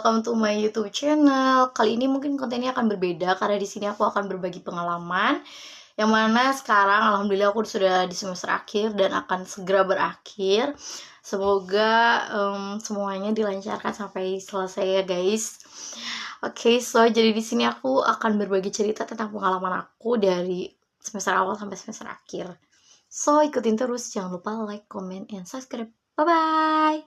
welcome to my YouTube channel. Kali ini mungkin kontennya akan berbeda karena di sini aku akan berbagi pengalaman yang mana sekarang alhamdulillah aku sudah di semester akhir dan akan segera berakhir. Semoga semuanya dilancarkan sampai selesai ya guys. Oke, so jadi di sini aku akan berbagi cerita tentang pengalaman aku dari semester awal sampai semester akhir. So ikutin terus, jangan lupa like, comment, and subscribe. Bye bye.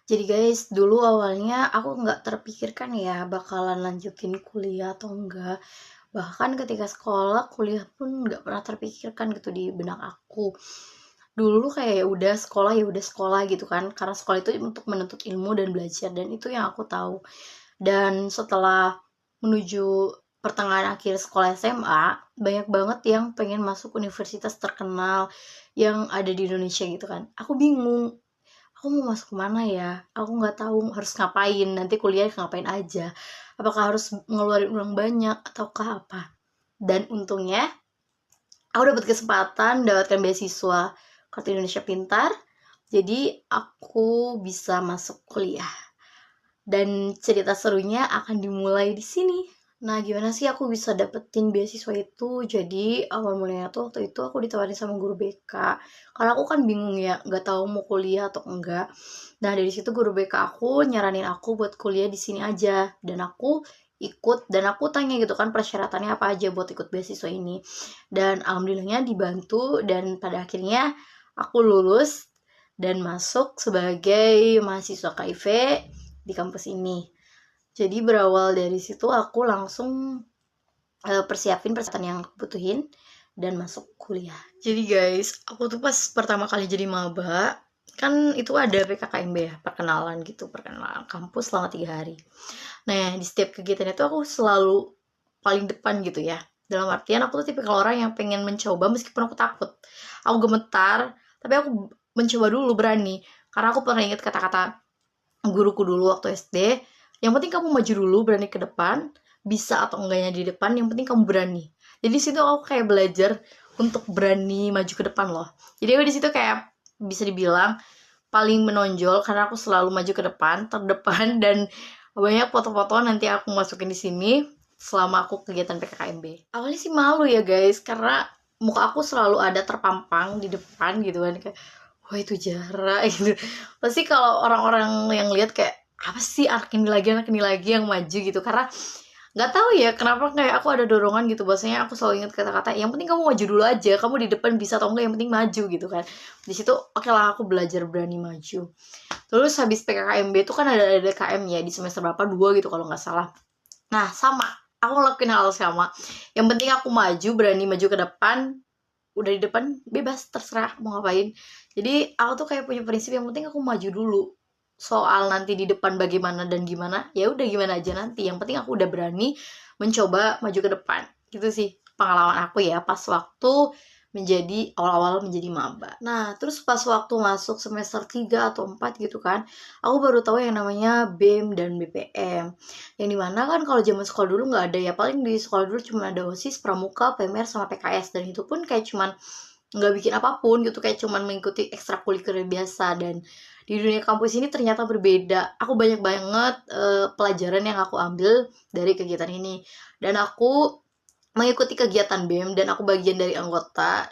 Jadi guys, dulu awalnya aku nggak terpikirkan ya bakalan lanjutin kuliah atau enggak. Bahkan ketika sekolah, kuliah pun nggak pernah terpikirkan gitu di benak aku. Dulu kayak ya udah sekolah gitu kan. Karena sekolah itu untuk menuntut ilmu dan belajar, dan itu yang aku tahu. Dan setelah menuju pertengahan akhir sekolah SMA, banyak banget yang pengen masuk universitas terkenal yang ada di Indonesia gitu kan. Aku bingung, aku mau masuk kemana ya, aku nggak tahu harus ngapain, nanti kuliah ngapain aja, apakah harus ngeluarin uang banyak ataukah apa. Dan untungnya aku dapat kesempatan mendapatkan beasiswa Kartu Indonesia Pintar, jadi aku bisa masuk kuliah. Dan cerita serunya akan dimulai di sini. Nah, gimana sih aku bisa dapetin beasiswa itu? Jadi, awal mulanya tuh waktu itu aku ditawarin sama guru BK. Karena aku kan bingung ya, nggak tahu mau kuliah atau enggak. Nah, dari situ guru BK aku nyaranin aku buat kuliah di sini aja. Dan aku ikut, dan aku tanya gitu kan persyaratannya apa aja buat ikut beasiswa ini. Dan alhamdulillahnya dibantu, dan pada akhirnya aku lulus dan masuk sebagai mahasiswa KIV di kampus ini. Jadi berawal dari situ aku langsung persiapin persyaratan yang aku butuhin dan masuk kuliah. Jadi guys, aku tuh pas pertama kali jadi maba, kan itu ada PKKMB ya, perkenalan kampus selama 3 hari. Nah, di setiap kegiatan itu aku selalu paling depan gitu ya. Dalam artian aku tuh tipikal orang yang pengen mencoba meskipun aku takut. Aku gemetar, tapi aku mencoba dulu, berani. Karena aku pernah ingat kata-kata guruku dulu waktu SD, yang penting kamu maju dulu, berani ke depan, bisa atau enggaknya di depan, yang penting kamu berani. Jadi di situ aku kayak belajar untuk berani maju ke depan loh. Jadi aku di situ kayak bisa dibilang paling menonjol karena aku selalu maju ke depan, terdepan, dan banyak foto-foto nanti aku masukin di sini selama aku kegiatan PKKMB. Awalnya sih malu ya guys, karena muka aku selalu ada terpampang di depan gitu kan, kayak wah itu Zara gitu. Pasti kalau orang-orang yang lihat kayak apa sih anak ini lagi yang maju gitu, karena nggak tahu ya kenapa kayak aku ada dorongan gitu. Bahasanya aku selalu ingat kata-kata yang penting kamu maju dulu aja, kamu di depan bisa atau enggak, yang penting maju gitu kan. Di situ oke lah aku belajar berani maju. Terus habis PKKMB itu kan ada DKM ya di semester berapa, 2 gitu kalau nggak salah. Nah sama, aku ngelakuin hal sama, yang penting aku maju, berani maju ke depan. Udah di depan bebas terserah mau ngapain. Jadi aku tuh kayak punya prinsip yang penting aku maju dulu. Soal nanti di depan bagaimana dan gimana, ya udah gimana aja nanti. Yang penting aku udah berani mencoba maju ke depan. Gitu sih pengalaman aku ya pas waktu menjadi awal-awal menjadi maba. Nah, terus pas waktu masuk semester 3 atau 4 gitu kan, aku baru tahu yang namanya BEM dan BPM. Yang dimana kan kalau zaman sekolah dulu nggak ada ya, paling di sekolah dulu cuma ada OSIS, Pramuka, PMR, sama PKS, dan itu pun kayak cuman nggak bikin apapun gitu, kayak cuman mengikuti ekstrakurikuler biasa. Dan di dunia kampus ini ternyata berbeda. Aku banyak banget pelajaran yang aku ambil dari kegiatan ini, dan aku mengikuti kegiatan BEM, dan aku bagian dari anggota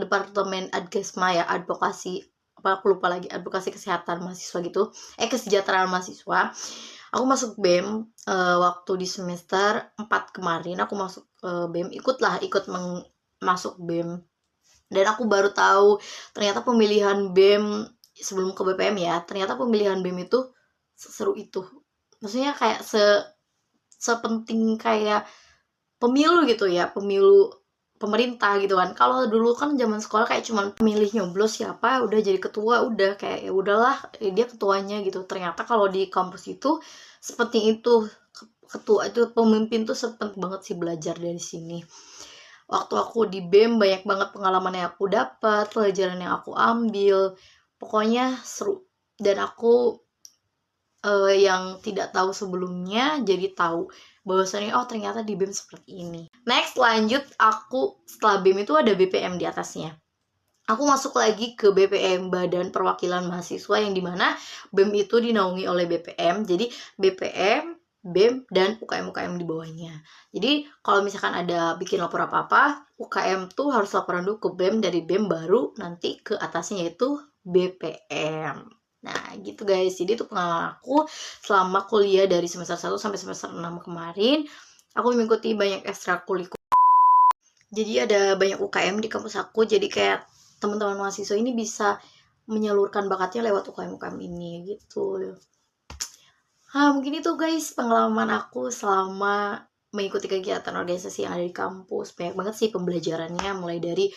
departemen adkesma ya, advokasi aku lupa lagi, advokasi kesehatan mahasiswa gitu, kesejahteraan mahasiswa. Aku masuk BEM waktu di semester 4 kemarin aku masuk BEM, ikut masuk BEM. Dan aku baru tahu ternyata pemilihan BEM sebelum ke BPM ya, ternyata pemilihan BEM itu seseru itu. Maksudnya kayak sepenting kayak pemilu gitu ya, pemilu pemerintah gitu kan. Kalau dulu kan zaman sekolah kayak cuman milih nyoblos siapa udah jadi ketua, udah kayak ya udahlah dia ketuanya gitu. Ternyata kalau di kampus itu seperti itu, ketua itu pemimpin tuh sepenting banget sih belajar dari sini. Waktu aku di BEM banyak banget pengalaman yang aku dapat, pelajaran yang aku ambil, pokoknya seru. Dan aku yang tidak tahu sebelumnya jadi tahu bahwasannya oh ternyata di BEM seperti ini. Next lanjut, aku setelah BEM itu ada BPM di atasnya. aku masuk lagi ke BPM, Badan Perwakilan Mahasiswa, yang dimana BEM itu dinaungi oleh BPM. Jadi BPM, BEM, dan UKM-UKM di bawahnya. Jadi kalau misalkan ada bikin lapor apa-apa, UKM tuh harus laporan dulu ke BEM, dari BEM baru nanti ke atasnya yaitu BPM. Nah gitu guys, jadi itu pengalaman aku selama kuliah dari semester 1 sampai semester 6 kemarin. Aku mengikuti banyak ekstrakurikuler. Jadi ada banyak UKM di kampus aku, jadi kayak teman-teman mahasiswa ini bisa menyalurkan bakatnya lewat UKM-UKM ini gitu. Mungkin itu guys pengalaman aku selama mengikuti kegiatan organisasi yang ada di kampus. Banyak banget sih pembelajarannya, mulai dari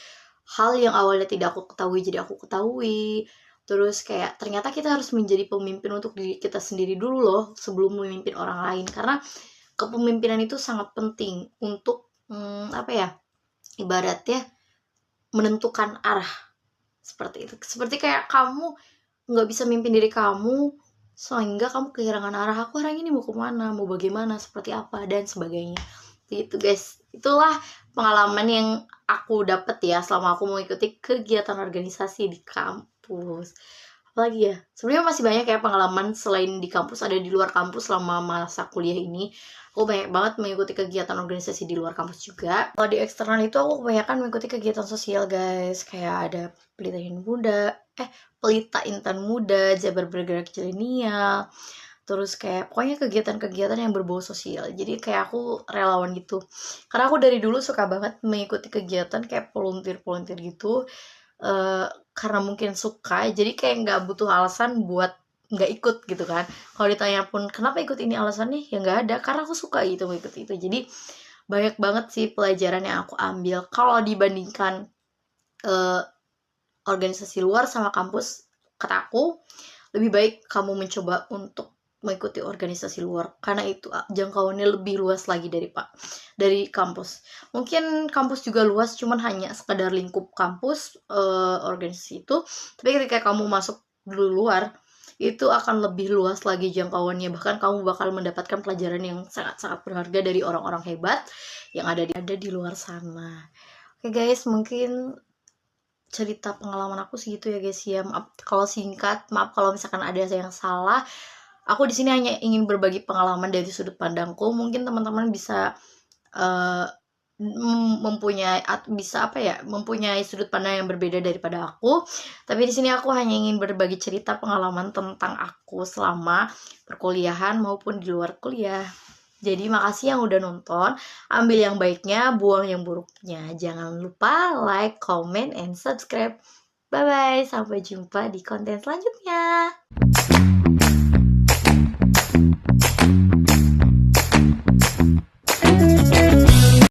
hal yang awalnya tidak aku ketahui jadi aku ketahui. Terus kayak ternyata kita harus menjadi pemimpin untuk diri kita sendiri dulu loh sebelum memimpin orang lain, karena kepemimpinan itu sangat penting untuk ibaratnya menentukan arah, seperti itu. Seperti kayak kamu nggak bisa mimpin diri kamu sehingga kamu kehilangan arah, aku hari ini mau kemana, mau bagaimana, seperti apa, dan sebagainya. Gitu guys, itulah pengalaman yang aku dapat ya selama aku mengikuti kegiatan organisasi di kampus. Apalagi ya, sebenarnya masih banyak ya pengalaman selain di kampus, ada di luar kampus selama masa kuliah ini. Aku banyak banget mengikuti kegiatan organisasi di luar kampus juga. Kalau di eksternal itu aku kebanyakan mengikuti kegiatan sosial guys, kayak ada Pelita Intan Muda, Jabar Bergerak Zilenial, terus kayak pokoknya kegiatan-kegiatan yang berbau sosial. Jadi kayak aku relawan gitu, karena aku dari dulu suka banget mengikuti kegiatan kayak volunteer gitu. Karena mungkin suka, jadi kayak nggak butuh alasan buat nggak ikut gitu kan. Kalau ditanya pun kenapa ikut ini alasannya, ya nggak ada, karena aku suka gitu mengikuti itu. Jadi banyak banget sih pelajaran yang aku ambil kalau dibandingkan organisasi luar sama kampus. Kataku lebih baik kamu mencoba untuk mengikuti organisasi luar, karena itu jangkauannya lebih luas lagi dari kampus. Mungkin kampus juga luas, cuman hanya sekadar lingkup kampus organisasi itu, tapi ketika kamu masuk dulu luar, itu akan lebih luas lagi jangkauannya. Bahkan kamu bakal mendapatkan pelajaran yang sangat-sangat berharga dari orang-orang hebat yang ada di luar sana. Oke guys, mungkin cerita pengalaman aku segitu ya guys ya. Maaf kalau singkat, maaf kalau misalkan ada yang salah. Aku di sini hanya ingin berbagi pengalaman dari sudut pandangku. Mungkin teman-teman bisa mempunyai sudut pandang yang berbeda daripada aku. Tapi di sini aku hanya ingin berbagi cerita pengalaman tentang aku selama perkuliahan maupun di luar kuliah. Jadi makasih yang udah nonton, ambil yang baiknya, buang yang buruknya. Jangan lupa like, comment, and subscribe. Bye-bye, sampai jumpa di konten selanjutnya.